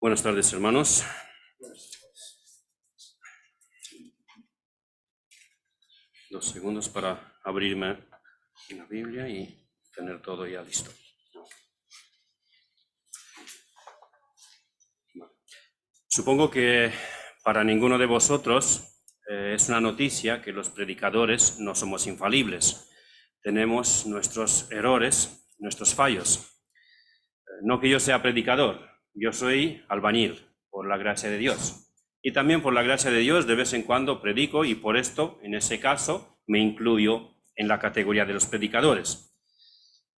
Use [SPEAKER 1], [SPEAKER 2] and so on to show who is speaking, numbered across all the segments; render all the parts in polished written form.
[SPEAKER 1] Buenas tardes, hermanos. Dos segundos para abrirme la Biblia y tener todo ya listo. Supongo que para ninguno de vosotros es una noticia que los predicadores no somos infalibles. Tenemos nuestros errores, nuestros fallos. No que yo sea predicador, yo soy albañil, por la gracia de Dios. Y también por la gracia de Dios de vez en cuando predico y por esto, en ese caso, me incluyo en la categoría de los predicadores.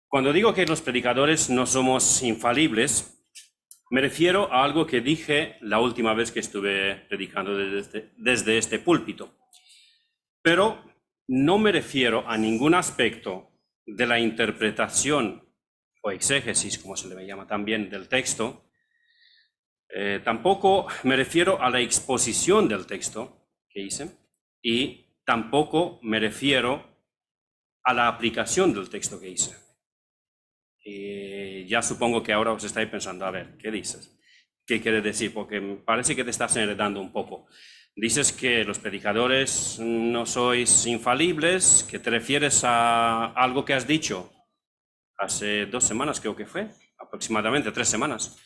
[SPEAKER 1] Cuando digo que los predicadores no somos infalibles, me refiero a algo que dije la última vez que estuve predicando desde este púlpito. Pero no me refiero a ningún aspecto de la interpretación o exégesis, como se le llama también, del texto. Tampoco me refiero a la exposición del texto que hice y tampoco me refiero a la aplicación del texto que hice. Y ya supongo que ahora os estáis pensando, a ver, ¿qué dices? ¿Qué quieres decir? Porque me parece que te estás enredando un poco. Dices que los predicadores no sois infalibles, que te refieres a algo que has dicho hace 2 semanas, creo que fue, aproximadamente 3 semanas,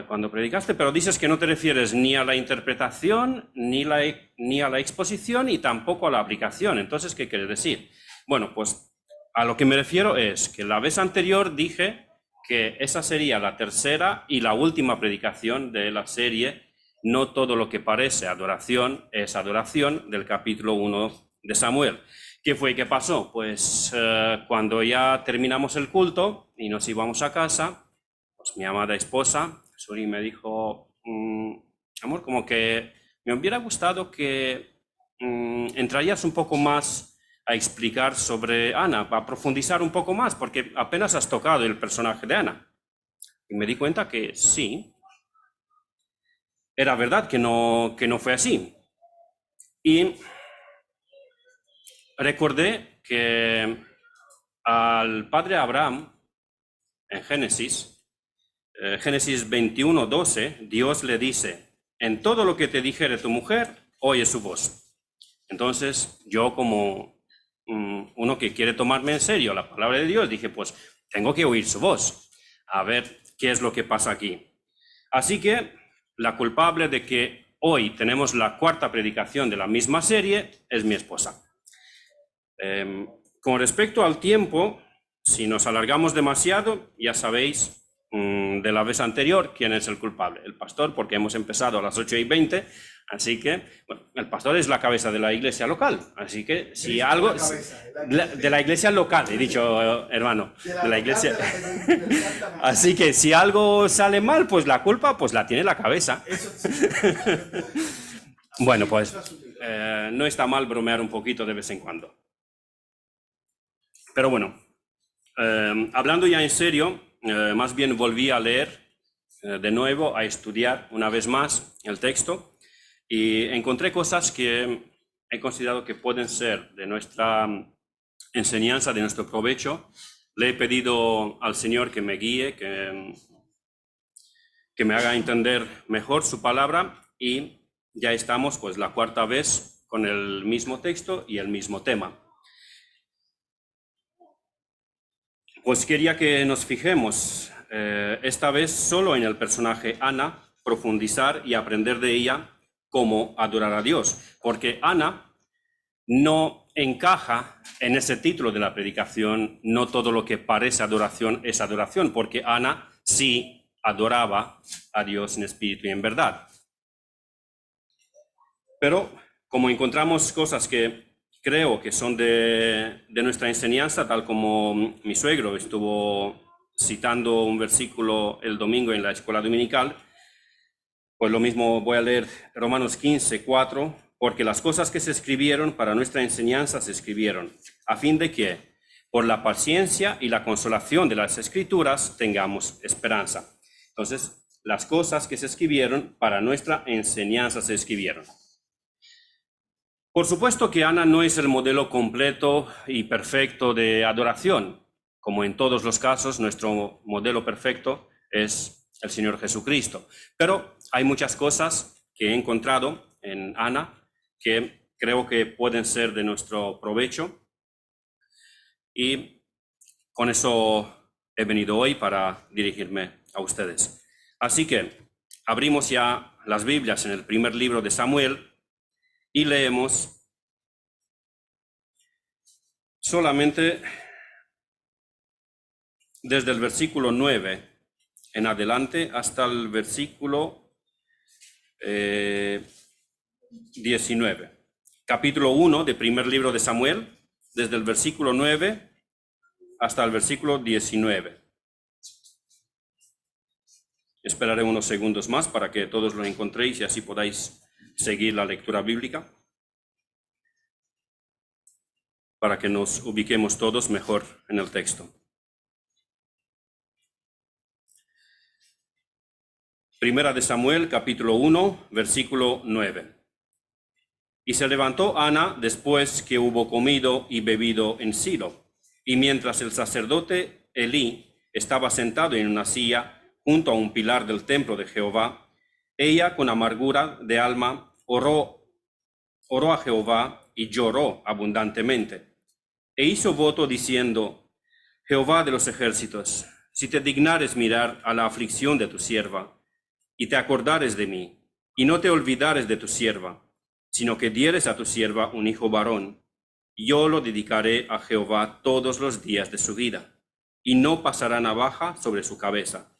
[SPEAKER 1] cuando predicaste, pero dices que no te refieres ni a la interpretación, ni a la exposición y tampoco a la aplicación. Entonces, ¿qué quieres decir? Bueno, pues a lo que me refiero es que la vez anterior dije que esa sería la tercera y la última predicación de la serie No todo lo que parece adoración es adoración, del capítulo 1 de Samuel. ¿Qué fue que pasó? Pues cuando ya terminamos el culto y nos íbamos a casa, pues mi amada esposa, Suri, me dijo, amor, como que me hubiera gustado que entrarías un poco más a explicar sobre Ana, a profundizar un poco más, porque apenas has tocado el personaje de Ana. Y me di cuenta que sí, era verdad que no fue así. Y recordé que al padre Abraham, en Génesis 21:12, Dios le dice, en todo lo que te dijere tu mujer, oye su voz. Entonces, yo como uno que quiere tomarme en serio la palabra de Dios, dije, pues tengo que oír su voz, a ver qué es lo que pasa aquí. Así que la culpable de que hoy tenemos la 4ª predicación de la misma serie es mi esposa. Con respecto al tiempo, si nos alargamos demasiado, ya sabéis de la vez anterior quién es el culpable. El pastor, porque hemos empezado a las 8:20, así que, bueno, el pastor es la cabeza de la iglesia local, así que si algo... De la iglesia local, he dicho, hermano, de la iglesia... Así que si algo sale mal, pues la culpa pues la tiene la cabeza. Bueno, pues no está mal bromear un poquito de vez en cuando. Pero bueno, hablando ya en serio, más bien volví a leer de nuevo, a estudiar una vez más el texto y encontré cosas que he considerado que pueden ser de nuestra enseñanza, de nuestro provecho. Le he pedido al Señor que me guíe, que me haga entender mejor su palabra y ya estamos pues la 4ª vez con el mismo texto y el mismo tema. Pues quería que nos fijemos esta vez solo en el personaje Ana, profundizar y aprender de ella cómo adorar a Dios, porque Ana no encaja en ese título de la predicación, no todo lo que parece adoración es adoración, porque Ana sí adoraba a Dios en espíritu y en verdad. Pero como encontramos cosas que creo que son de nuestra enseñanza, tal como mi suegro estuvo citando un versículo el domingo en la escuela dominical, pues lo mismo voy a leer Romanos 15:4, porque las cosas que se escribieron para nuestra enseñanza se escribieron, a fin de que, por la paciencia y la consolación de las Escrituras, tengamos esperanza. Entonces, las cosas que se escribieron para nuestra enseñanza se escribieron. Por supuesto que Ana no es el modelo completo y perfecto de adoración. Como en todos los casos, nuestro modelo perfecto es el Señor Jesucristo. Pero hay muchas cosas que he encontrado en Ana que creo que pueden ser de nuestro provecho, y con eso he venido hoy para dirigirme a ustedes. Así que abrimos ya las Biblias en el primer libro de Samuel y leemos solamente desde el versículo 9 en adelante hasta el versículo 19. Capítulo 1 del primer libro de Samuel, desde el versículo 9 hasta el versículo 19. Esperaré unos segundos más para que todos lo encontréis y así podáis seguir la lectura bíblica, para que nos ubiquemos todos mejor en el texto. Primera de Samuel, capítulo 1, versículo 9. Y se levantó Ana después que hubo comido y bebido en Silo, y mientras el sacerdote Elí estaba sentado en una silla junto a un pilar del templo de Jehová, ella con amargura de alma oró a Jehová y lloró abundantemente. E hizo voto diciendo: Jehová de los ejércitos, si te dignares mirar a la aflicción de tu sierva, y te acordares de mí, y no te olvidares de tu sierva, sino que dieres a tu sierva un hijo varón, yo lo dedicaré a Jehová todos los días de su vida, y no pasará navaja sobre su cabeza.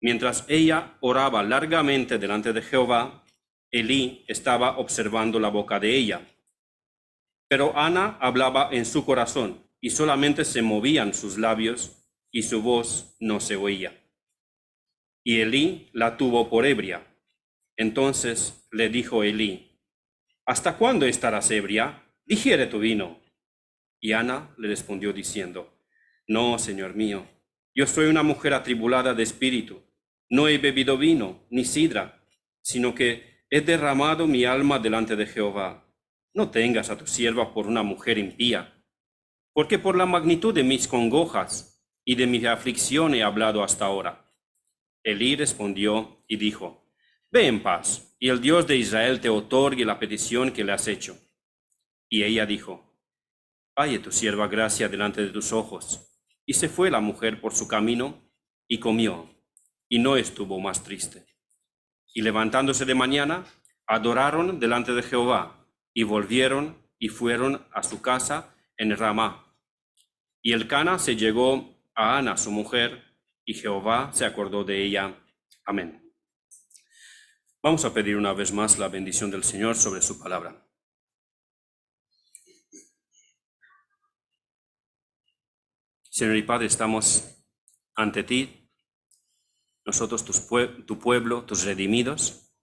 [SPEAKER 1] Mientras ella oraba largamente delante de Jehová, Elí estaba observando la boca de ella. Pero Ana hablaba en su corazón, y solamente se movían sus labios, y su voz no se oía. Y Elí la tuvo por ebria. Entonces le dijo Elí: ¿Hasta cuándo estarás ebria? Digiere tu vino. Y Ana le respondió diciendo: No, Señor mío, yo soy una mujer atribulada de espíritu. No he bebido vino ni sidra, sino que he derramado mi alma delante de Jehová. No tengas a tu sierva por una mujer impía, porque por la magnitud de mis congojas y de mi aflicción he hablado hasta ahora. Elí respondió y dijo: Ve en paz, y el Dios de Israel te otorgue la petición que le has hecho. Y ella dijo: Halle tu sierva gracia delante de tus ojos. Y se fue la mujer por su camino, y comió, y no estuvo más triste. Y levantándose de mañana, adoraron delante de Jehová, y volvieron y fueron a su casa en Ramá. Y Elcana se llegó a Ana, su mujer, y Jehová se acordó de ella. Amén. Vamos a pedir una vez más la bendición del Señor sobre su palabra. Señor y Padre, estamos ante ti, nosotros tu pueblo, tus redimidos,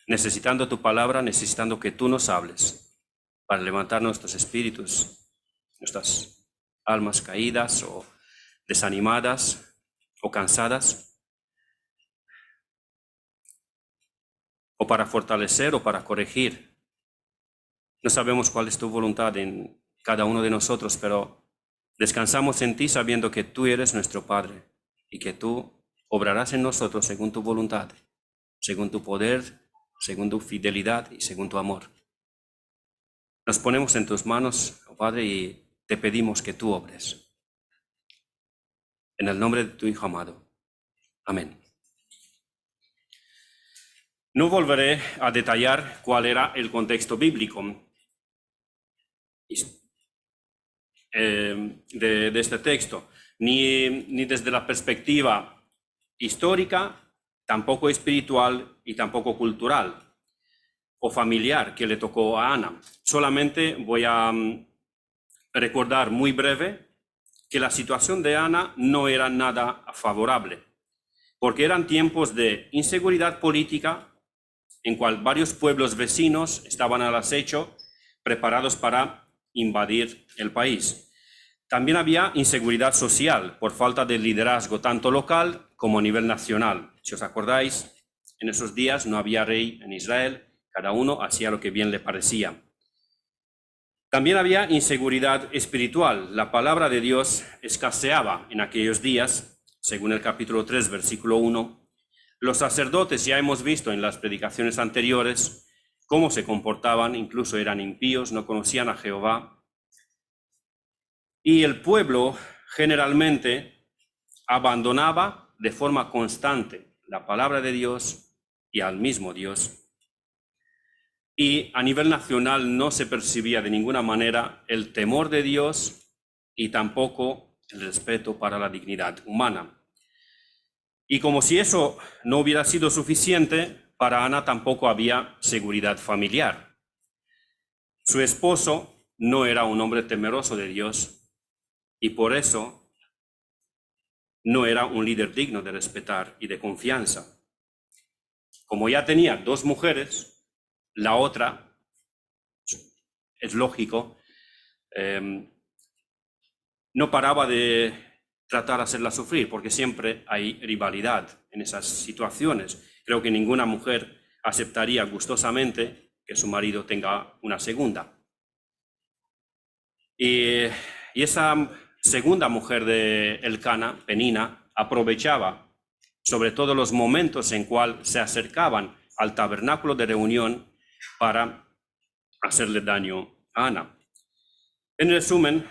[SPEAKER 1] necesitando tu palabra, necesitando que tú nos hables para levantar nuestros espíritus, nuestras almas caídas o desanimadas o cansadas, o para fortalecer o para corregir. No sabemos cuál es tu voluntad en cada uno de nosotros, pero descansamos en ti sabiendo que tú eres nuestro Padre y que tú obrarás en nosotros según tu voluntad, según tu poder, según tu fidelidad y según tu amor. Nos ponemos en tus manos, oh Padre, y te pedimos que tú obres. En el nombre de tu Hijo amado. Amén. No volveré a detallar cuál era el contexto bíblico de este texto, ni desde la perspectiva histórica, tampoco espiritual y tampoco cultural o familiar que le tocó a Ana. Solamente voy a recordar muy breve que la situación de Ana no era nada favorable, porque eran tiempos de inseguridad política en cual varios pueblos vecinos estaban al acecho, preparados para invadir el país. También había inseguridad social por falta de liderazgo tanto local como a nivel nacional. Si os acordáis, en esos días no había rey en Israel, cada uno hacía lo que bien le parecía. También había inseguridad espiritual. La palabra de Dios escaseaba en aquellos días según el capítulo 3, versículo 1. Los sacerdotes, ya hemos visto en las predicaciones anteriores cómo se comportaban, incluso eran impíos, no conocían a Jehová. Y el pueblo generalmente abandonaba de forma constante la palabra de Dios y al mismo Dios. Y a nivel nacional no se percibía de ninguna manera el temor de Dios y tampoco el respeto para la dignidad humana. Y como si eso no hubiera sido suficiente, para Ana tampoco había seguridad familiar. Su esposo no era un hombre temeroso de Dios y por eso no era un líder digno de respetar y de confianza. Como ya tenía 2 mujeres, la otra, es lógico, no paraba de tratar de hacerla sufrir, porque siempre hay rivalidad en esas situaciones. Creo que ninguna mujer aceptaría gustosamente que su marido tenga una segunda. Y esa segunda mujer de Elcana, Penina, aprovechaba sobre todo los momentos en cual se acercaban al tabernáculo de reunión para hacerle daño a Ana. En resumen,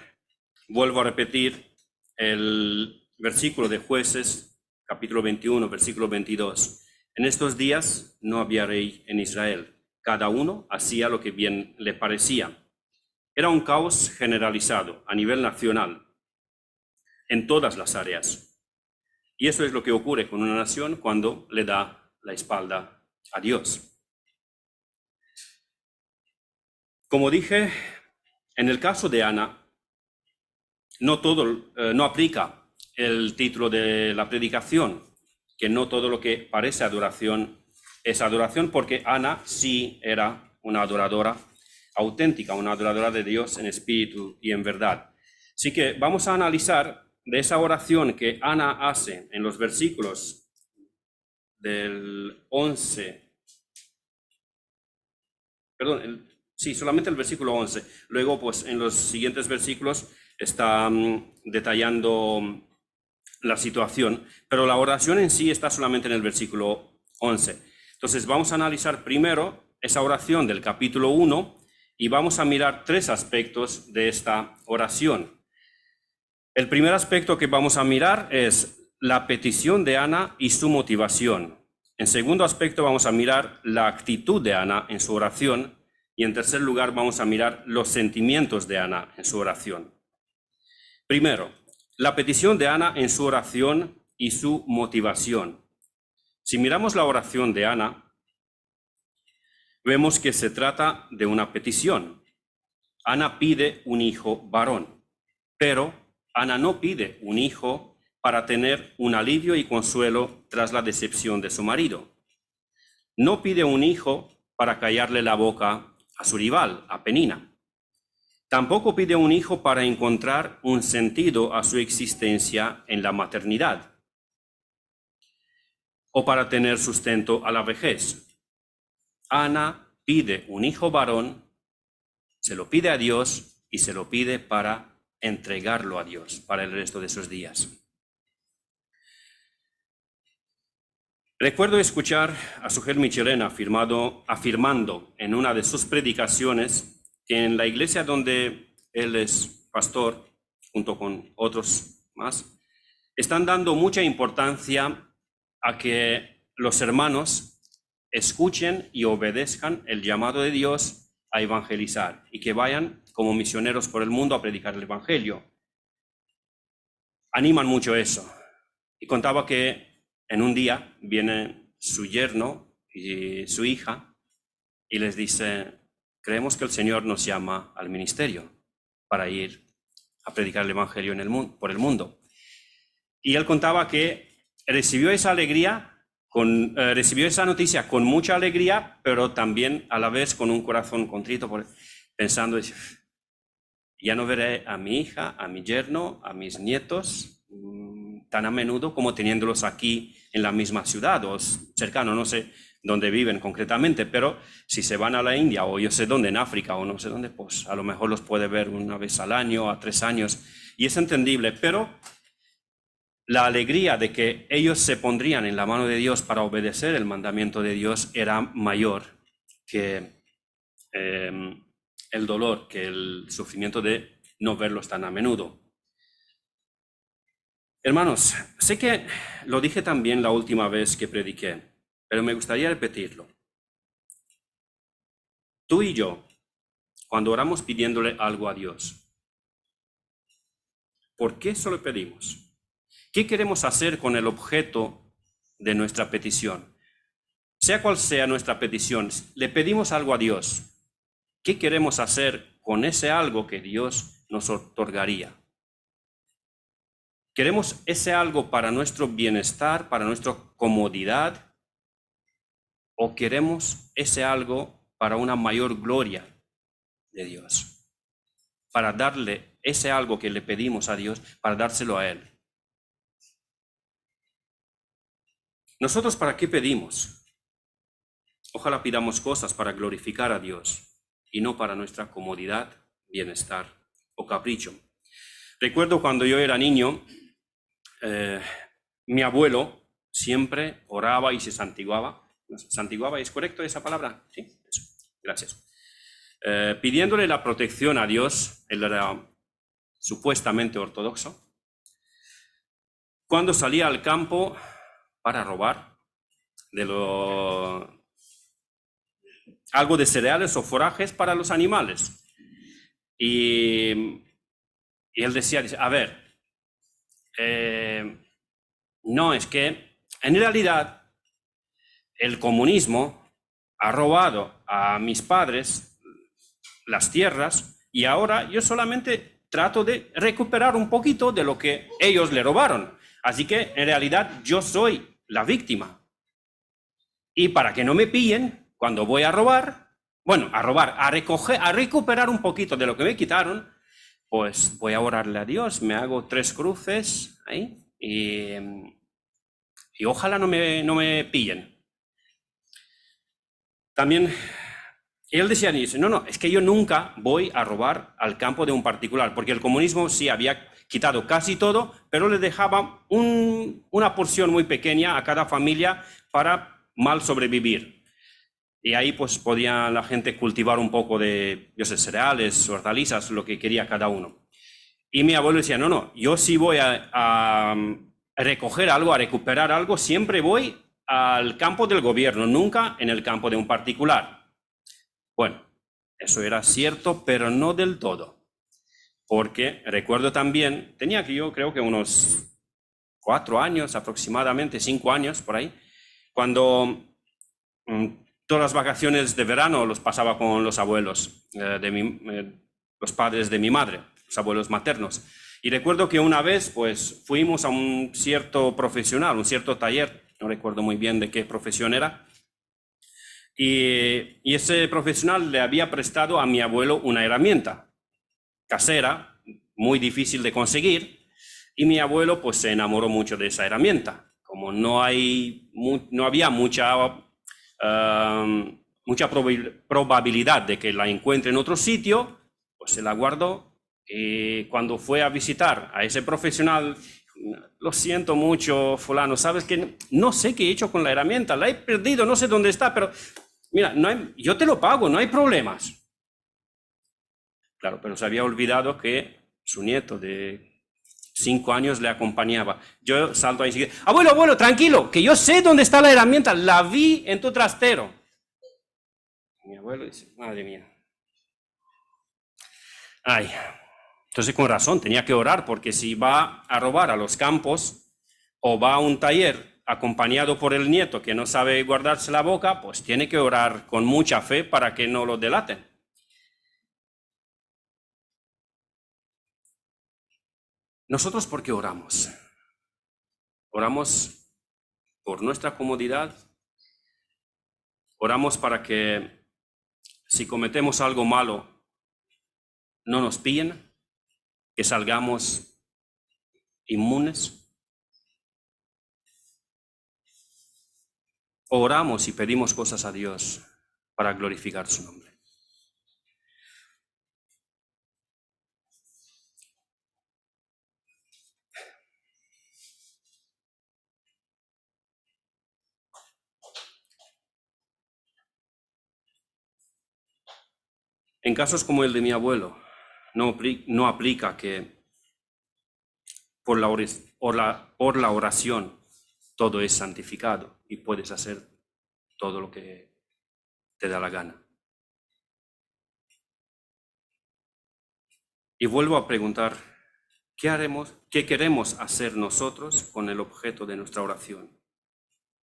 [SPEAKER 1] vuelvo a repetir el versículo de Jueces, capítulo 21, versículo 22. En estos días no había rey en Israel. Cada uno hacía lo que bien le parecía. Era un caos generalizado a nivel nacional, en todas las áreas. Y eso es lo que ocurre con una nación cuando le da la espalda a Dios. Como dije, en el caso de Ana, no aplica el título de la predicación, que no todo lo que parece adoración es adoración, porque Ana sí era una adoradora auténtica, una adoradora de Dios en espíritu y en verdad. Así que vamos a analizar de esa oración que Ana hace en los versículos del 11, solamente el versículo 11. Luego, pues en los siguientes versículos está detallando la situación, pero la oración en sí está solamente en el versículo 11. Entonces vamos a analizar primero esa oración del capítulo 1 y vamos a mirar 3 aspectos de esta oración. El primer aspecto que vamos a mirar es la petición de Ana y su motivación. En segundo aspecto vamos a mirar la actitud de Ana en su oración y en tercer lugar vamos a mirar los sentimientos de Ana en su oración. Primero, la petición de Ana en su oración y su motivación. Si miramos la oración de Ana, vemos que se trata de una petición. Ana pide un hijo varón, pero Ana no pide un hijo para tener un alivio y consuelo tras la decepción de su marido. No pide un hijo para callarle la boca a su rival, a Penina. Tampoco pide un hijo para encontrar un sentido a su existencia en la maternidad o para tener sustento a la vejez. Ana pide un hijo varón, se lo pide a Dios y se lo pide para entregarlo a Dios para el resto de sus días. Recuerdo escuchar a Sujel Michelena afirmando en una de sus predicaciones que en la iglesia donde él es pastor, junto con otros más, están dando mucha importancia a que los hermanos escuchen y obedezcan el llamado de Dios a evangelizar y que vayan como misioneros por el mundo a predicar el evangelio. Animan mucho eso. Y contaba que en un día viene su yerno y su hija y les dice: creemos que el Señor nos llama al ministerio para ir a predicar el evangelio por el mundo. Y él contaba que recibió esa noticia con mucha alegría, pero también a la vez con un corazón contrito, pensando: ya no veré a mi hija, a mi yerno, a mis nietos tan a menudo como teniéndolos aquí en la misma ciudad o cercano, no sé dónde viven concretamente, pero si se van a la India o yo sé dónde, en África o no sé dónde, pues a lo mejor los puede ver una vez al año, a 3 años, y es entendible, pero la alegría de que ellos se pondrían en la mano de Dios para obedecer el mandamiento de Dios era mayor que el dolor, que el sufrimiento de no verlos tan a menudo. Hermanos, sé que lo dije también la última vez que prediqué, pero me gustaría repetirlo. Tú y yo, cuando oramos pidiéndole algo a Dios, ¿por qué se lo pedimos? ¿Qué queremos hacer con el objeto de nuestra petición? Sea cual sea nuestra petición, le pedimos algo a Dios. ¿Qué queremos hacer con ese algo que Dios nos otorgaría? ¿Queremos ese algo para nuestro bienestar, para nuestra comodidad? ¿O queremos ese algo para una mayor gloria de Dios? Para darle ese algo que le pedimos a Dios, para dárselo a Él. ¿Nosotros para qué pedimos? Ojalá pidamos cosas para glorificar a Dios y no para nuestra comodidad, bienestar o capricho. Recuerdo cuando yo era niño, mi abuelo siempre oraba y se santiguaba. ¿Santiguaba es correcto esa palabra? Sí, eso. Gracias. Pidiéndole la protección a Dios. Él era supuestamente ortodoxo. Cuando salía al campo para robar algo de cereales o forrajes para los animales. Y él decía, a ver, no, es que en realidad el comunismo ha robado a mis padres las tierras y ahora yo solamente trato de recuperar un poquito de lo que ellos le robaron. Así que en realidad yo soy la víctima. Y para que no me pillen cuando voy a robar, a recuperar un poquito de lo que me quitaron, pues voy a orarle a Dios, me hago 3 cruces ahí y ojalá no me pillen. También él decía, no, es que yo nunca voy a robar al campo de un particular, porque el comunismo sí había quitado casi todo, pero le dejaba una porción muy pequeña a cada familia para mal sobrevivir. Y ahí pues podía la gente cultivar un poco de, cereales, hortalizas, lo que quería cada uno. Y mi abuelo decía, no, yo sí voy a recoger algo, a recuperar algo, siempre voy al campo del gobierno, nunca en el campo de un particular. Bueno, eso era cierto, pero no del todo. Porque recuerdo también, tenía que yo creo que unos 4 años aproximadamente, 5 años por ahí, cuando todas las vacaciones de verano los pasaba con los abuelos, los padres de mi madre, los abuelos maternos. Y recuerdo que una vez pues fuimos a un cierto profesional, un cierto taller, no recuerdo muy bien de qué profesión era, y ese profesional le había prestado a mi abuelo una herramienta casera, muy difícil de conseguir, y mi abuelo pues se enamoró mucho de esa herramienta. Como no había mucha probabilidad de que la encuentre en otro sitio, pues se la guardó. Y cuando fue a visitar a ese profesional, lo siento mucho, fulano, sabes que no sé qué he hecho con la herramienta, la he perdido, no sé dónde está, pero mira, yo te lo pago, no hay problemas. Claro, pero se había olvidado que su nieto de 5 años le acompañaba. Yo salto ahí y digo, abuelo, tranquilo, que yo sé dónde está la herramienta, la vi en tu trastero. Mi abuelo dice, madre mía. Ay, entonces con razón, tenía que orar, porque si va a robar a los campos o va a un taller acompañado por el nieto que no sabe guardarse la boca, pues tiene que orar con mucha fe para que no lo delaten. ¿Nosotros por qué oramos? Oramos por nuestra comodidad, oramos para que si cometemos algo malo no nos pillen, que salgamos inmunes. Oramos y pedimos cosas a Dios para glorificar su nombre. En casos como el de mi abuelo, no aplica que por la oración todo es santificado y puedes hacer todo lo que te da la gana. Y vuelvo a preguntar, ¿qué queremos hacer nosotros con el objeto de nuestra oración?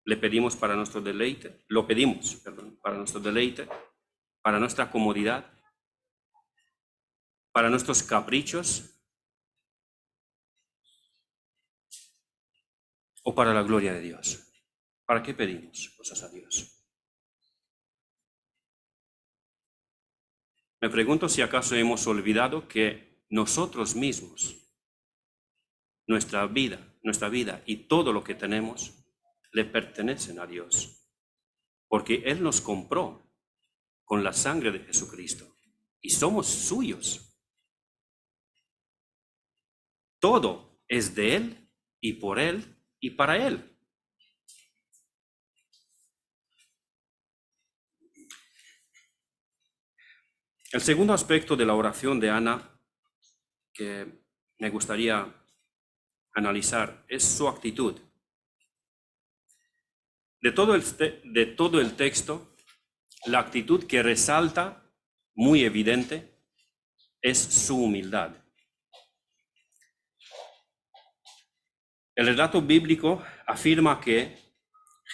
[SPEAKER 1] ¿Le pedimos para nuestro deleite? Lo pedimos, perdón, para nuestro deleite, para nuestra comodidad, para nuestros caprichos o para la gloria de Dios. ¿Para qué pedimos cosas a Dios? Me pregunto si acaso hemos olvidado que nosotros mismos, nuestra vida y todo lo que tenemos le pertenecen a Dios, porque Él nos compró con la sangre de Jesucristo y somos suyos. Todo es de Él y por Él y para Él. El segundo aspecto de la oración de Ana que me gustaría analizar es su actitud. De todo el texto, la actitud que resalta, muy evidente, es su humildad. El relato bíblico afirma que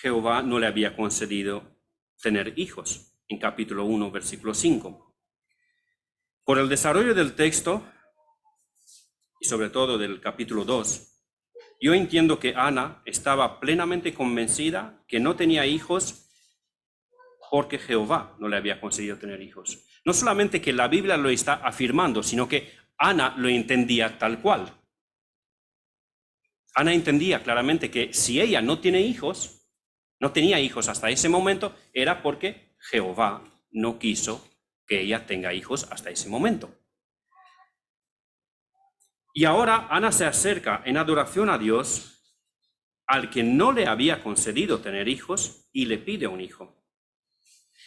[SPEAKER 1] Jehová no le había concedido tener hijos, en capítulo 1, versículo 5. Por el desarrollo del texto, y sobre todo del capítulo 2, yo entiendo que Ana estaba plenamente convencida que no tenía hijos porque Jehová no le había concedido tener hijos. No solamente que la Biblia lo está afirmando, sino que Ana lo entendía tal cual. Ana entendía claramente que si ella no tenía hijos hasta ese momento, era porque Jehová no quiso que ella tenga hijos hasta ese momento. Y ahora Ana se acerca en adoración a Dios, al que no le había concedido tener hijos, y le pide un hijo.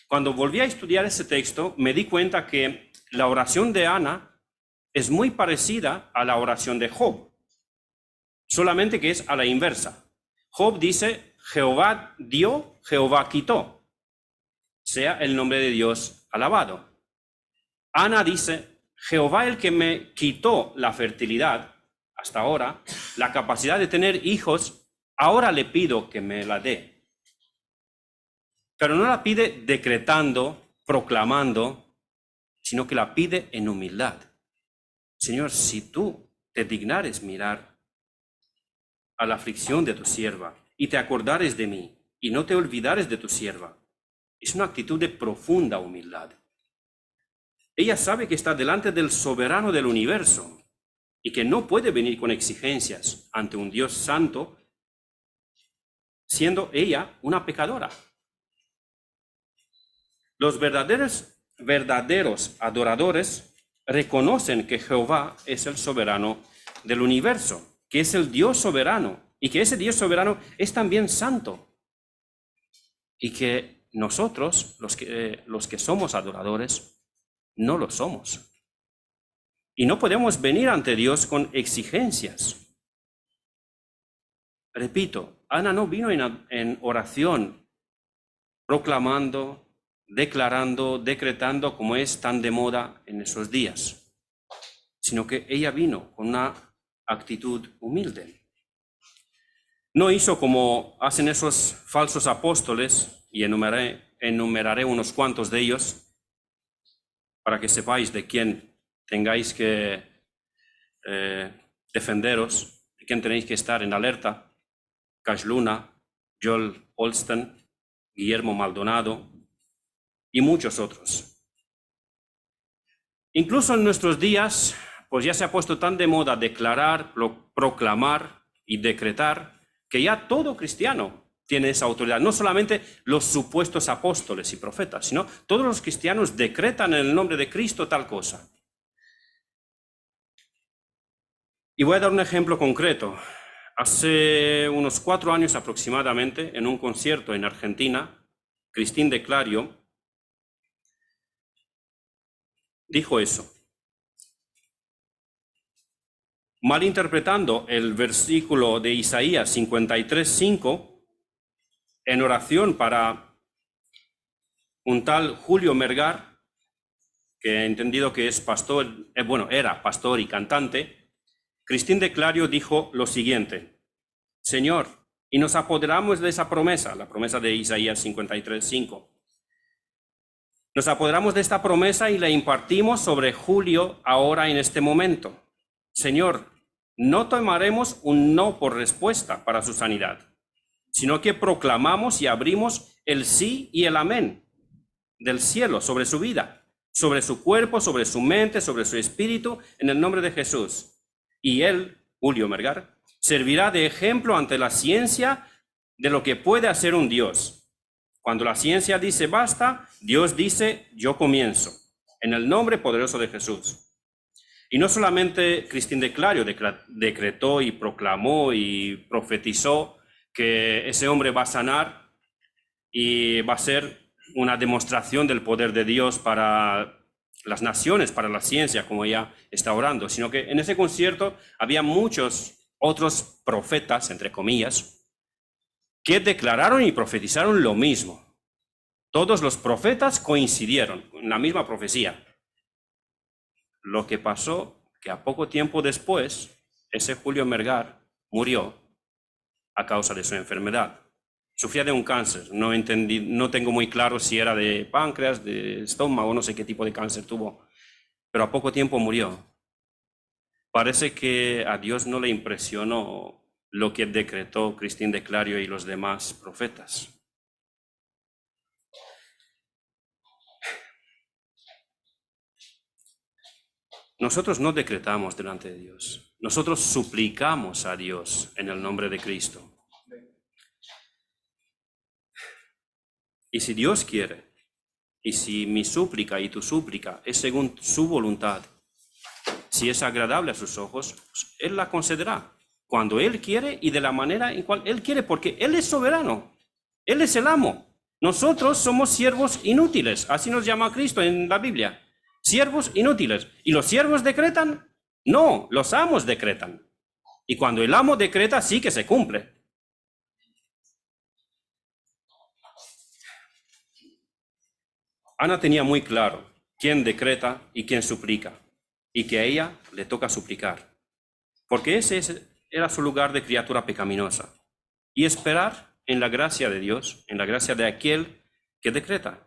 [SPEAKER 1] Cuando volví a estudiar ese texto, me di cuenta que la oración de Ana es muy parecida a la oración de Job, solamente que es a la inversa. Job dice, Jehová dio, Jehová quitó. Sea el nombre de Dios alabado. Ana dice, Jehová el que me quitó la fertilidad hasta ahora, la capacidad de tener hijos, ahora le pido que me la dé. Pero no la pide decretando, proclamando, sino que la pide en humildad. Señor, si tú te dignares mirar a la aflicción de tu sierva y te acordares de mí y no te olvidares de tu sierva, es una actitud de profunda humildad. Ella sabe que está delante del soberano del universo y que no puede venir con exigencias ante un Dios santo, siendo ella una pecadora. Los verdaderos adoradores reconocen que Jehová es el soberano del universo, que es el Dios soberano y que ese Dios soberano es también santo. Y que nosotros, los que somos adoradores, no lo somos. Y no podemos venir ante Dios con exigencias. Repito, Ana no vino en oración proclamando, declarando, decretando como es tan de moda en esos días, sino que ella vino con una actitud humilde. No hizo como hacen esos falsos apóstoles, y enumeraré unos cuantos de ellos para que sepáis de quién tengáis que defenderos, de quién tenéis que estar en alerta. Cash Luna, Joel Olsten, Guillermo Maldonado y muchos otros. Incluso en nuestros días, pues ya se ha puesto tan de moda declarar, proclamar y decretar, que ya todo cristiano tiene esa autoridad. No solamente los supuestos apóstoles y profetas, sino todos los cristianos decretan en el nombre de Cristo tal cosa. Y voy a dar un ejemplo concreto. Hace unos 4 años aproximadamente, en un concierto en Argentina, Cristín de Clario dijo eso, malinterpretando el versículo de Isaías 53:5 en oración para un tal Julio Mergar, que he entendido que es pastor, era pastor y cantante. Cristín de Clario dijo lo siguiente: Señor, y nos apoderamos de esa promesa, la promesa de Isaías 53:5. Nos apoderamos de esta promesa y la impartimos sobre Julio ahora en este momento. Señor, no tomaremos un no por respuesta para su sanidad, sino que proclamamos y abrimos el sí y el amén del cielo sobre su vida, sobre su cuerpo, sobre su mente, sobre su espíritu, en el nombre de Jesús. Y él, Julio Mergar, servirá de ejemplo ante la ciencia de lo que puede hacer un Dios. Cuando la ciencia dice basta, Dios dice yo comienzo, en el nombre poderoso de Jesús. Y no solamente Cristín de Clario decretó y proclamó y profetizó que ese hombre va a sanar y va a ser una demostración del poder de Dios para las naciones, para la ciencia, como ella está orando, sino que en ese concierto había muchos otros profetas, entre comillas, que declararon y profetizaron lo mismo. Todos los profetas coincidieron en la misma profecía. Lo que pasó, que a poco tiempo después, ese Julio Mergar murió a causa de su enfermedad. Sufría de un cáncer, no tengo muy claro si era de páncreas, de estómago, no sé qué tipo de cáncer tuvo, pero a poco tiempo murió. Parece que a Dios no le impresionó lo que decretó Cristín de Clario y los demás profetas. Nosotros no decretamos delante de Dios, nosotros suplicamos a Dios en el nombre de Cristo. Y si Dios quiere, y si mi súplica y tu súplica es según su voluntad, si es agradable a sus ojos, pues Él la concederá cuando Él quiere y de la manera en cual Él quiere, porque Él es soberano, Él es el amo. Nosotros somos siervos inútiles, así nos llama Cristo en la Biblia, siervos inútiles. ¿Y los siervos decretan? No, los amos decretan. Y cuando el amo decreta, sí que se cumple. Ana tenía muy claro quién decreta y quién suplica, y que a ella le toca suplicar, porque ese era su lugar de criatura pecaminosa, y esperar en la gracia de Dios, en la gracia de aquel que decreta.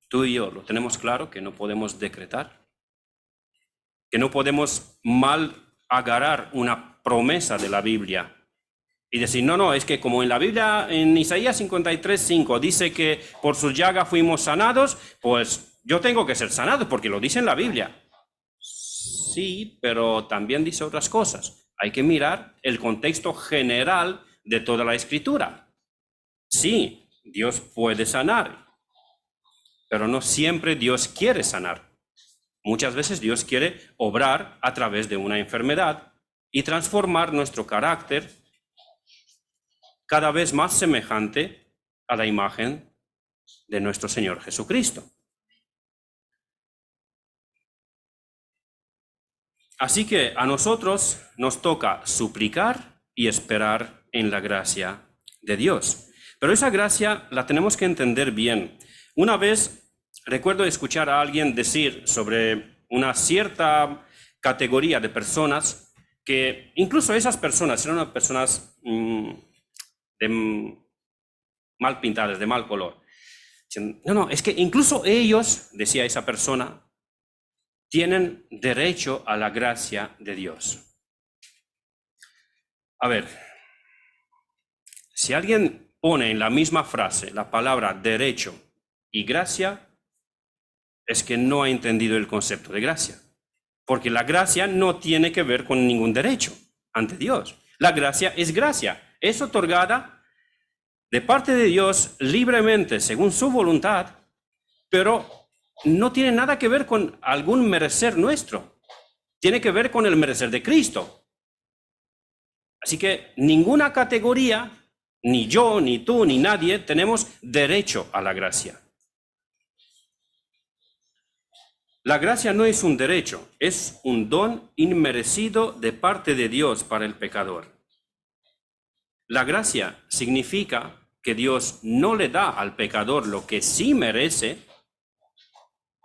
[SPEAKER 1] Tú y yo lo tenemos claro que no podemos decretar, que no podemos mal agarrar una promesa de la Biblia y decir, no, es que como en la Biblia, en Isaías 53:5, dice que por su llaga fuimos sanados, pues yo tengo que ser sanado porque lo dice en la Biblia. Sí, pero también dice otras cosas. Hay que mirar el contexto general de toda la Escritura. Sí, Dios puede sanar, pero no siempre Dios quiere sanar. Muchas veces Dios quiere obrar a través de una enfermedad y transformar nuestro carácter cada vez más semejante a la imagen de nuestro Señor Jesucristo. Así que a nosotros nos toca suplicar y esperar en la gracia de Dios. Pero esa gracia la tenemos que entender bien. Una vez recuerdo escuchar a alguien decir sobre una cierta categoría de personas que incluso esas personas eran personas mal pintadas, de mal color. No, es que incluso ellos, decía esa persona, tienen derecho a la gracia de Dios. A ver, si alguien pone en la misma frase la palabra derecho y gracia, es que no ha entendido el concepto de gracia. Porque la gracia no tiene que ver con ningún derecho ante Dios. La gracia, es otorgada de parte de Dios libremente, según su voluntad, pero no tiene nada que ver con algún merecer nuestro. Tiene que ver con el merecer de Cristo. Así que ninguna categoría, ni yo, ni tú, ni nadie, tenemos derecho a la gracia. La gracia no es un derecho, es un don inmerecido de parte de Dios para el pecador. La gracia significa que Dios no le da al pecador lo que sí merece,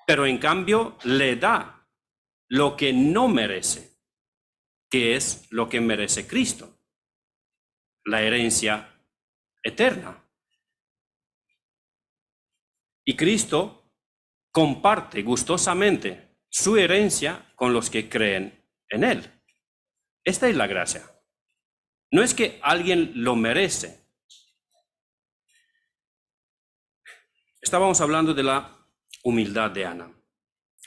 [SPEAKER 1] pero en cambio le da lo que no merece, que es lo que merece Cristo, la herencia eterna. Y Cristo comparte gustosamente su herencia con los que creen en Él. Esta es la gracia. No es que alguien lo merece. Estábamos hablando de la humildad de Ana.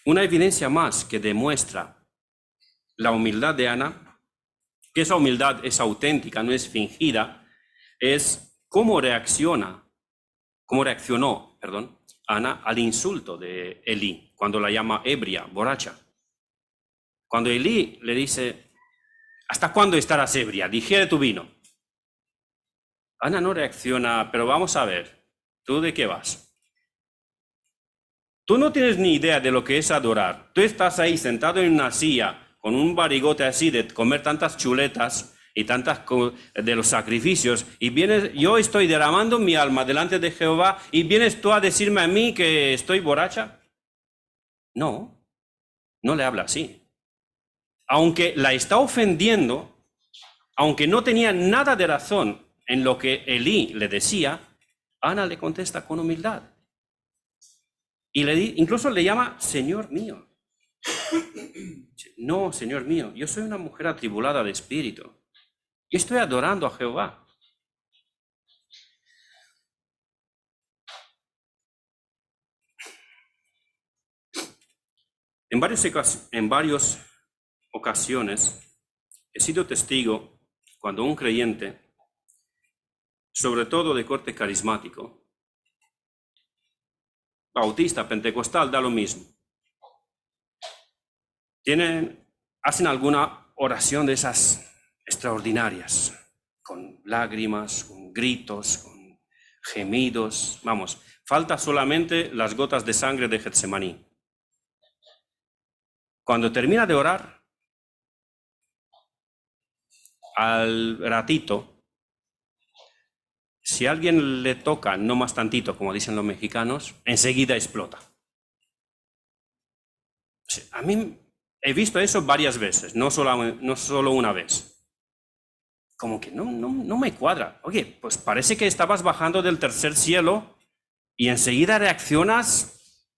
[SPEAKER 1] Una evidencia más que demuestra la humildad de Ana, que esa humildad es auténtica, no es fingida, es cómo reaccionó, Ana al insulto de Elí, cuando la llama ebria, borracha. Cuando Elí le dice, ¿hasta cuándo estarás ebria? Digiere tu vino. Ana no reacciona, pero vamos a ver, ¿tú de qué vas? Tú no tienes ni idea de lo que es adorar. Tú estás ahí sentado en una silla con un barigote así de comer tantas chuletas y tantas de los sacrificios, y vienes, yo estoy derramando mi alma delante de Jehová, y vienes tú a decirme a mí que estoy borracha. No, no le habla así. Aunque la está ofendiendo, aunque no tenía nada de razón en lo que Elí le decía, Ana le contesta con humildad. Y incluso le llama Señor mío. No, Señor mío, yo soy una mujer atribulada de espíritu. Yo estoy adorando a Jehová. En varias ocasiones he sido testigo cuando un creyente, sobre todo de corte carismático, bautista, pentecostal, da lo mismo, hacen alguna oración de esas extraordinarias, con lágrimas, con gritos, con gemidos. Vamos, falta solamente las gotas de sangre de Getsemaní. Cuando termina de orar, al ratito, si alguien le toca, no más tantito, como dicen los mexicanos, enseguida explota. A mí he visto eso varias veces, no solo una vez. Como que no me cuadra. Oye, pues parece que estabas bajando del tercer cielo y enseguida reaccionas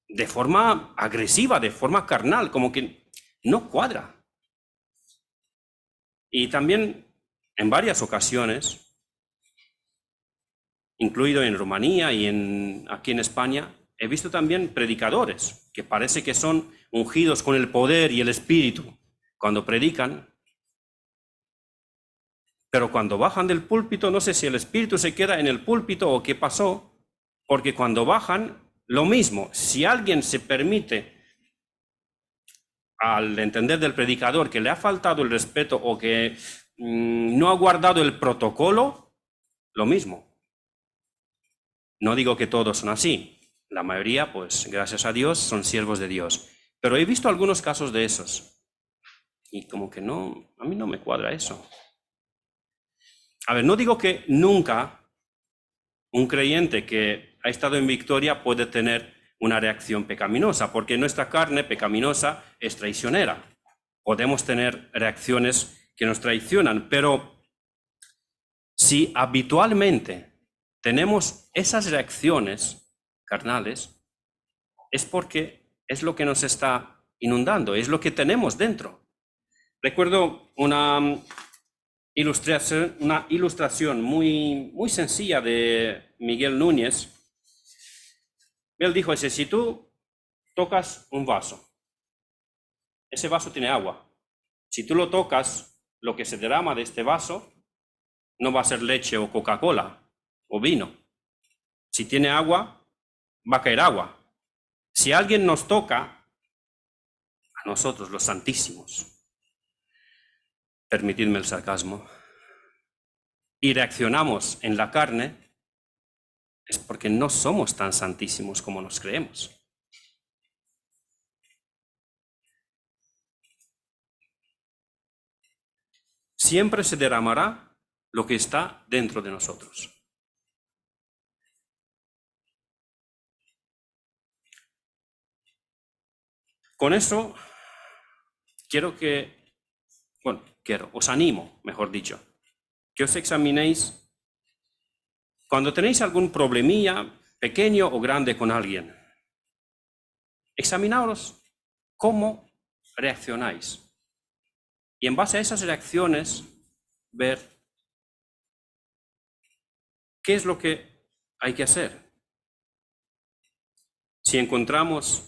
[SPEAKER 1] de forma agresiva, de forma carnal, como que no cuadra. Y también en varias ocasiones, incluido en Rumanía y aquí en España, he visto también predicadores que parece que son ungidos con el poder y el espíritu cuando predican, pero cuando bajan del púlpito, no sé si el espíritu se queda en el púlpito o qué pasó, porque cuando bajan, lo mismo, si alguien se permite, al entender del predicador, que le ha faltado el respeto o que no ha guardado el protocolo, lo mismo. No digo que todos son así, la mayoría, pues gracias a Dios, son siervos de Dios, pero he visto algunos casos de esos, y como que no, a mí no me cuadra eso. A ver, no digo que nunca un creyente que ha estado en victoria puede tener una reacción pecaminosa, porque nuestra carne pecaminosa es traicionera. Podemos tener reacciones que nos traicionan, pero si habitualmente tenemos esas reacciones carnales, es porque es lo que nos está inundando, es lo que tenemos dentro. Recuerdo una ilustración muy, muy sencilla de Miguel Núñez. Él dijo ese: si tú tocas un vaso, ese vaso tiene agua. Si tú lo tocas, lo que se derrama de este vaso no va a ser leche o Coca-Cola o vino. Si tiene agua, va a caer agua. Si alguien nos toca, a nosotros los santísimos, permitidme el sarcasmo, y reaccionamos en la carne, es porque no somos tan santísimos como nos creemos. siempre se derramará lo que está dentro de nosotros. Con eso os animo, mejor dicho, que os examinéis cuando tenéis algún problemilla, pequeño o grande con alguien. Examinaos cómo reaccionáis. Y en base a esas reacciones, ver qué es lo que hay que hacer. Si encontramos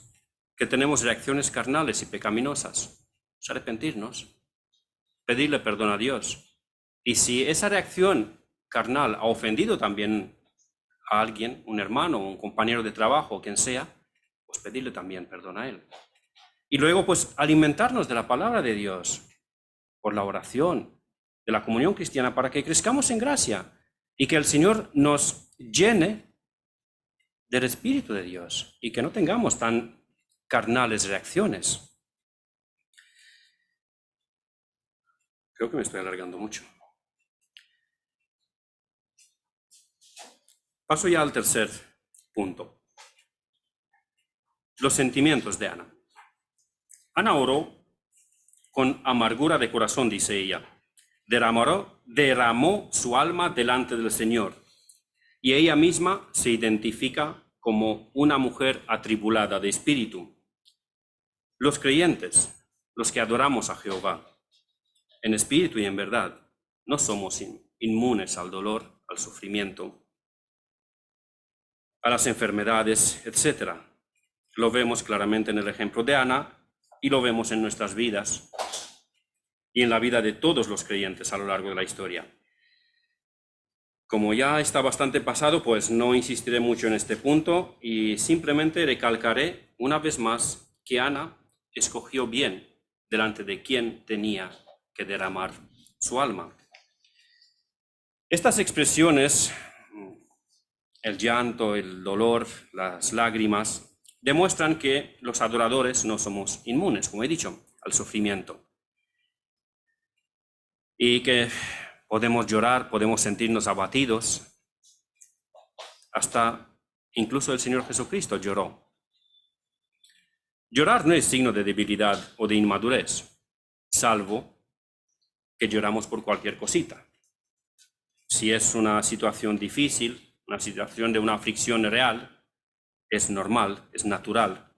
[SPEAKER 1] que tenemos reacciones carnales y pecaminosas, arrepentirnos, pedirle perdón a Dios. Y si esa reacción carnal ha ofendido también a alguien, un hermano, un compañero de trabajo, quien sea, pues pedirle también perdón a él. Y luego, pues, alimentarnos de la palabra de Dios, por la oración, de la comunión cristiana, para que crezcamos en gracia y que el Señor nos llene del Espíritu de Dios y que no tengamos tan carnales reacciones. Creo que me estoy alargando mucho. Paso ya al tercer punto. Los sentimientos de Ana. Ana oró con amargura de corazón, dice ella. Derramó su alma delante del Señor. Y ella misma se identifica como una mujer atribulada de espíritu. Los creyentes, los que adoramos a Jehová, en espíritu y en verdad, no somos inmunes al dolor, al sufrimiento, a las enfermedades, etc. Lo vemos claramente en el ejemplo de Ana y lo vemos en nuestras vidas y en la vida de todos los creyentes a lo largo de la historia. Como ya está bastante pasado, pues no insistiré mucho en este punto y simplemente recalcaré una vez más que Ana escogió bien delante de quien tenía que derramar su alma. Estas expresiones, el llanto, el dolor, las lágrimas, demuestran que los adoradores no somos inmunes, como he dicho, al sufrimiento. Y que podemos llorar, podemos sentirnos abatidos. Hasta incluso el Señor Jesucristo lloró. Llorar no es signo de debilidad o de inmadurez, salvo que lloramos por cualquier cosita. Si es una situación difícil, una situación de una aflicción real, es normal, es natural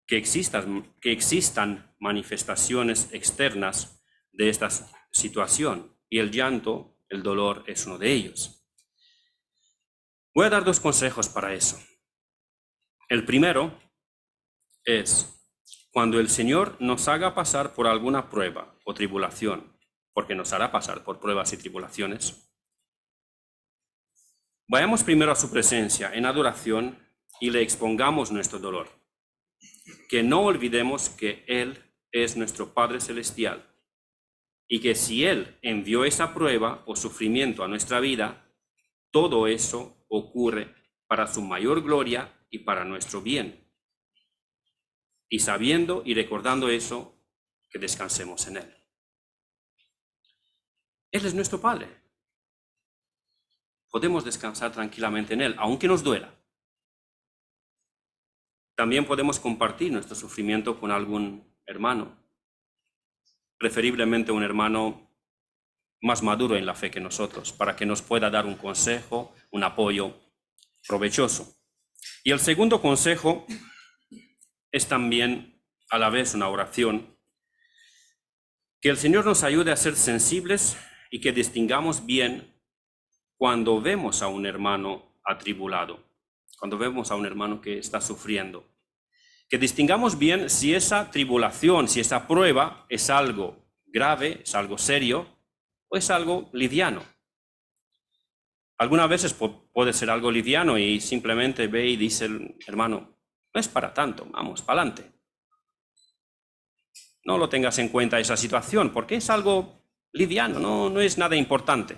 [SPEAKER 1] que existan manifestaciones externas de esta situación, y el llanto, el dolor, es uno de ellos. Voy a dar 2 consejos para eso. El primero es cuando el Señor nos haga pasar por alguna prueba o tribulación, porque nos hará pasar por pruebas y tribulaciones, vayamos primero a su presencia en adoración y le expongamos nuestro dolor. Que no olvidemos que Él es nuestro Padre Celestial y que si Él envió esa prueba o sufrimiento a nuestra vida, todo eso ocurre para su mayor gloria y para nuestro bien. Y sabiendo y recordando eso, que descansemos en Él. Él es nuestro Padre. Podemos descansar tranquilamente en Él, aunque nos duela. También podemos compartir nuestro sufrimiento con algún hermano, preferiblemente un hermano más maduro en la fe que nosotros, para que nos pueda dar un consejo, un apoyo provechoso. Y el segundo consejo es también a la vez una oración, que el Señor nos ayude a ser sensibles y que distingamos bien cuando vemos a un hermano atribulado, cuando vemos a un hermano que está sufriendo. Que distingamos bien si esa tribulación, si esa prueba es algo grave, es algo serio o es algo liviano. Algunas veces puede ser algo liviano y simplemente ve y dice el hermano, no es para tanto, vamos, para adelante. No lo tengas en cuenta esa situación porque es algo liviano, no es nada importante.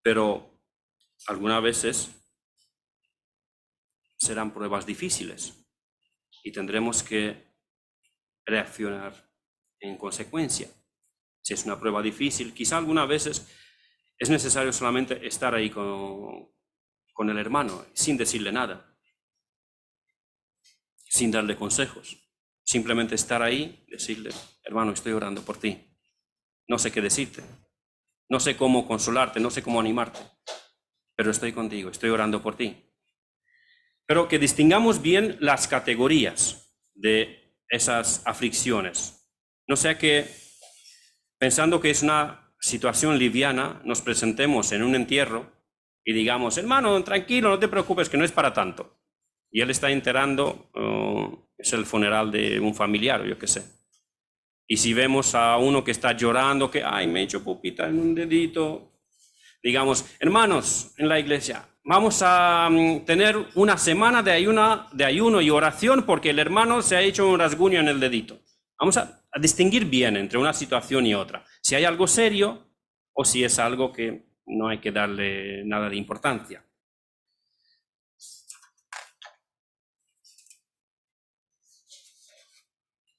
[SPEAKER 1] Pero algunas veces serán pruebas difíciles y tendremos que reaccionar en consecuencia. Si es una prueba difícil, quizá algunas veces es necesario solamente estar ahí con el hermano, sin decirle nada, sin darle consejos. Simplemente estar ahí, decirle, hermano, estoy orando por ti. No sé qué decirte, no sé cómo consolarte, no sé cómo animarte, pero estoy contigo, estoy orando por ti. Pero que distingamos bien las categorías de esas aflicciones. No sea que, pensando que es una situación liviana, nos presentemos en un entierro y digamos, hermano, tranquilo, no te preocupes, que no es para tanto. Y él está enterando, es el funeral de un familiar, o yo qué sé. Y si vemos a uno que está llorando, que, ay, me he hecho pupita en un dedito, digamos, hermanos, en la iglesia, vamos a tener una semana de ayuno y oración porque el hermano se ha hecho un rasguño en el dedito. Vamos a distinguir bien entre una situación y otra. Si hay algo serio o si es algo que no hay que darle nada de importancia.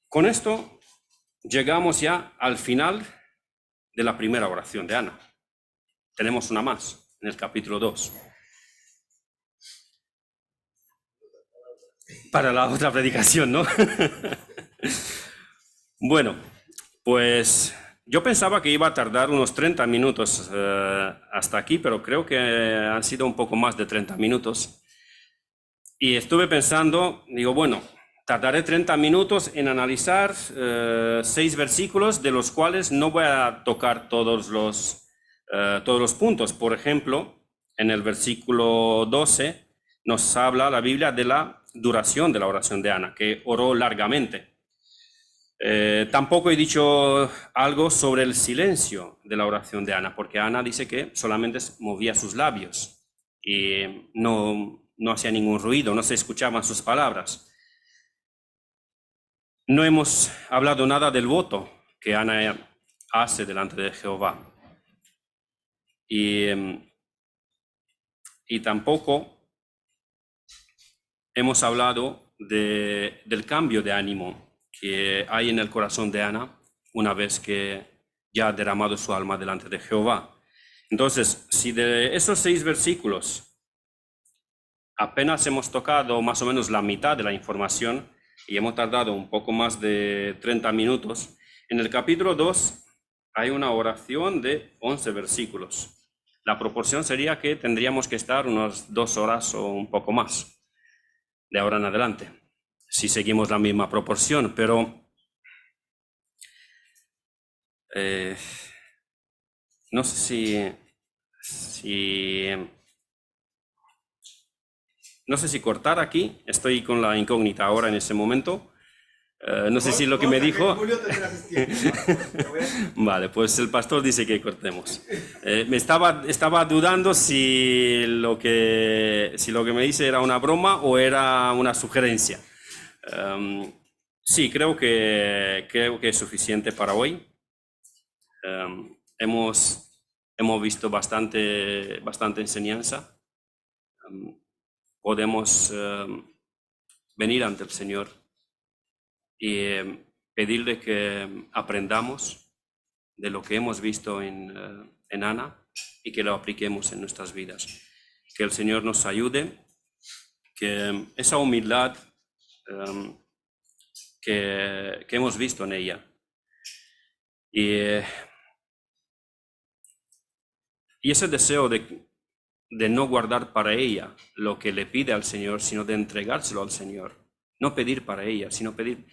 [SPEAKER 1] Con esto llegamos ya al final de la primera oración de Ana. Tenemos una más en el capítulo 2. Para la otra predicación, ¿no? Bueno, pues yo pensaba que iba a tardar unos 30 minutos hasta aquí, pero creo que han sido un poco más de 30 minutos. Y estuve pensando, digo, bueno, tardaré 30 minutos en analizar 6 versículos, de los cuales no voy a tocar todos los puntos. Por ejemplo, en el versículo 12 nos habla la Biblia de la duración de la oración de Ana, que oró largamente. Tampoco he dicho algo sobre el silencio de la oración de Ana, porque Ana dice que solamente movía sus labios y no hacía ningún ruido, no se escuchaban sus palabras. No hemos hablado nada del voto que Ana hace delante de Jehová. Y tampoco hemos hablado del cambio de ánimo que hay en el corazón de Ana una vez que ya ha derramado su alma delante de Jehová. Entonces, si de esos 6 versículos apenas hemos tocado más o menos la mitad de la información y hemos tardado un poco más de 30 minutos, en el capítulo 2 hay una oración de 11 versículos. La proporción sería que tendríamos que estar unas 2 horas o un poco más de ahora en adelante, si seguimos la misma proporción, pero no sé si cortar aquí, estoy con la incógnita ahora en ese momento. No sé si lo que me dijo... Vale, pues el pastor dice que cortemos. Me estaba dudando si lo que me dice era una broma o era una sugerencia. Sí, creo que es suficiente para hoy. Hemos visto bastante enseñanza. Podemos venir ante el Señor y pedirle que aprendamos de lo que hemos visto en Ana y que lo apliquemos en nuestras vidas. Que el Señor nos ayude, que esa humildad que hemos visto en ella y ese deseo de no guardar para ella lo que le pide al Señor, sino de entregárselo al Señor. No pedir para ella, sino pedir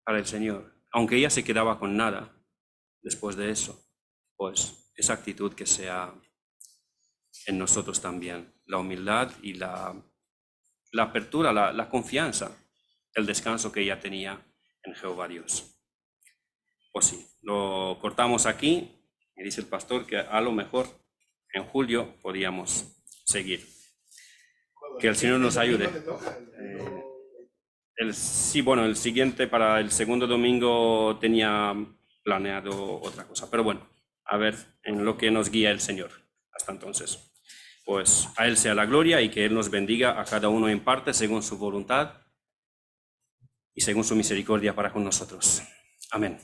[SPEAKER 1] para el Señor. Aunque ella se quedaba con nada después de eso, pues esa actitud que sea en nosotros también. La humildad y la apertura, la confianza, el descanso que ella tenía en Jehová Dios. Pues sí, lo cortamos aquí y dice el pastor que a lo mejor en julio podíamos seguir. Que el Señor nos ayude. El siguiente, para el segundo domingo tenía planeado otra cosa, pero bueno, a ver en lo que nos guía el Señor. Hasta entonces, pues a Él sea la gloria y que Él nos bendiga a cada uno en parte según su voluntad. y según su misericordia para con nosotros. Amén.